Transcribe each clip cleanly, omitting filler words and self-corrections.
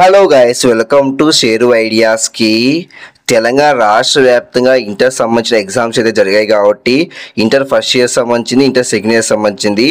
Hello guys, welcome to షేరు ఐడియాస్కి. తెలంగాణ రాష్ట్ర వ్యాప్తంగా ఇంటర్ సంబంధించిన ఎగ్జామ్స్ అయితే జరిగాయి కాబట్టి ఇంటర్ ఫస్ట్ ఇయర్ సంబంధించింది, ఇంటర్ సెకండ్ ఇయర్ సంబంధించింది,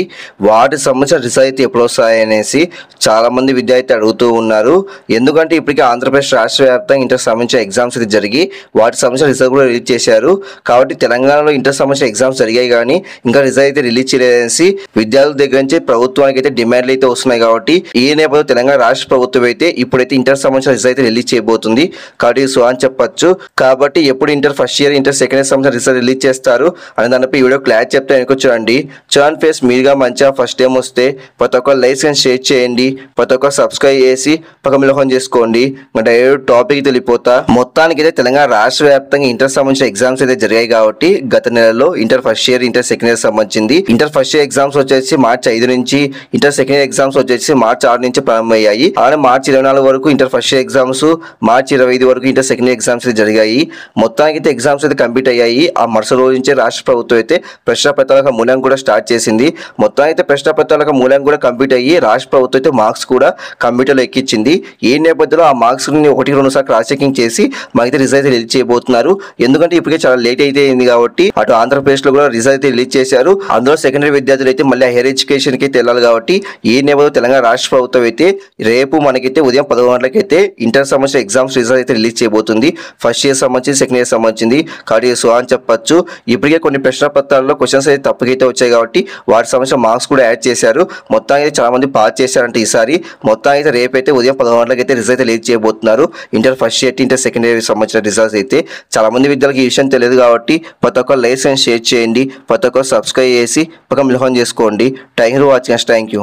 వాటికి సంబంధించిన రిజల్ట్ అయితే ఎప్పుడు వస్తాయనేసి చాలామంది విద్యార్థులు అడుగుతూ ఉన్నారు. ఎందుకంటే ఇప్పటికీ ఆంధ్రప్రదేశ్ రాష్ట్ర వ్యాప్తంగా ఇంటర్ సంబంధించిన ఎగ్జామ్స్ అయితే జరిగి వాటికి సంబంధించిన రిజల్ట్ కూడా రిలీజ్ చేశారు. కాబట్టి తెలంగాణలో ఇంటర్ సంబంధించిన ఎగ్జామ్స్ జరిగాయి కానీ ఇంకా రిజల్ట్ అయితే రిలీజ్ చేయలేదనేసి విద్యార్థుల దగ్గర నుంచి ప్రభుత్వానికి అయితే డిమాండ్లు అయితే వస్తున్నాయి. కాబట్టి ఈ నేపథ్యంలో తెలంగాణ రాష్ట్ర ప్రభుత్వం అయితే ఇప్పుడైతే ఇంటర్ సంబంధించిన రిజల్ట్ అయితే రిలీజ్ చేయబోతుంది. కాబట్టి సో అని చెప్పొచ్చు. కాబట్టి ఎప్పుడు inter first year, inter second year సంబంధించిన రిజల్ట్ రిలీజ్ చేస్తారు అని దానిపై ఈ వీడియో క్లాస్ చెప్తే అనుకోవచ్చండి. చూడండి ఫ్రెండ్స్, మీరుగా మంచిగా ఫస్ట్ టైం వస్తే ప్రతి ఒక్క లైక్ అండ్ షేర్ చేయండి, ప్రతి ఒక్క సబ్స్క్రైబ్ చేసి పక్కన మిలహం చేసుకోండి. డైరెక్ట్ టాపిక్ వెళ్ళిపోతా. మొత్తానికి అయితే తెలంగాణ రాష్ట్ర వ్యాప్తంగా ఇంటర్ సంబంధించిన ఎగ్జామ్స్ అయితే జరిగాయి కాబట్టి గత నెలలో inter first year, inter second year సంబంధించింది. ఇంటర్ ఫస్ట్ ఇయర్ ఎగ్జామ్స్ వచ్చేసి మార్చి 5 నుంచి, ఇంటర్ సెకండ్ ఇయర్ ఎగ్జామ్స్ వచ్చేసి మార్చి 6 నుంచి ప్రారంభమయ్యాయి. అలానే మార్చి 24 వరకు ఇంటర్ ఫస్ట్ ఇయర్ ఎగ్జామ్స్, మార్చి 25 వరకు ఇంటర్ సెకండ్ ఇయర్ ఎగ్జామ్స్ జరిగాయి. మొత్తానికి అయితే ఎగ్జామ్స్ అయితే కంప్లీట్ అయ్యాయి. ఆ మరుసటి రోజు నుంచే రాష్ట్ర ప్రభుత్వం అయితే ప్రశ్నపత్రాల మూల్యాంకనం కూడా స్టార్ట్ చేసింది. మొత్తం అయితే ప్రశ్నపత్రాల మూల్యాంకనం కూడా కంప్లీట్ అయ్యి రాష్ట్ర ప్రభుత్వం అయితే మార్క్స్ కూడా కంప్యూటర్లో ఎక్కించింది. ఈ నేపథ్యంలో ఆ మార్క్స్ ని 1-2 సార్లు క్రాస్ చెకింగ్ చేసి మనకి రిజల్ట్ రిలీజ్ చేయబోతున్నారు. ఎందుకంటే ఇప్పటికే చాలా లేట్ అయితే అయింది కాబట్టి అటు ఆంధ్రప్రదేశ్ లో కూడా రిజల్ట్ అయితే రిలీజ్ చేశారు. అందులో సెకండరీ విద్యార్థులు అయితే మళ్ళీ హైయర్ ఎడ్యుకేషన్ కి వెళ్ళాలి కాబట్టి ఈ నేపథ్యంలో తెలంగాణ రాష్ట్ర ప్రభుత్వం అయితే రేపు మనకైతే ఉదయం 11 గంటలకైతే ఇంటర్ సంబంధించిన ఎగ్జామ్స్ రిజల్ట్ అయితే రిలీజ్ చేయబోతుంది. ఫస్ట్ ఇయర్ సంబంధించి, సెకండ్ ఇయర్ సంబంధించింది. కాబట్టి సో అని చెప్పొచ్చు. ఇప్పటికే కొన్ని ప్రశ్న పత్రాల్లో క్వశ్చన్స్ అయితే తప్పుకైతే వచ్చాయి కాబట్టి వాటికి సంబంధించిన మార్క్స్ కూడా యాడ్ చేశారు. మొత్తానికి అయితే చాలా మంది పాస్ చేశారంటే ఈసారి. మొత్తానికి అయితే రేపైతే ఉదయం 11 గంటలకైతే రిజల్ట్ రిలీజ్ చేయబోతున్నారు. Inter first year, inter second year సంబంధించిన రిజల్ట్స్ అయితే చాలా మంది విద్యార్థులకు ఈ విషయం తెలియదు కాబట్టి ప్రతి ఒక్క లైక్ అండ్ షేర్ చేయండి, ప్రతి ఒక్క సబ్స్క్రైబ్ చేసి పక్కన మిలహం చేసుకోండి. Thank you for watching. Thank you.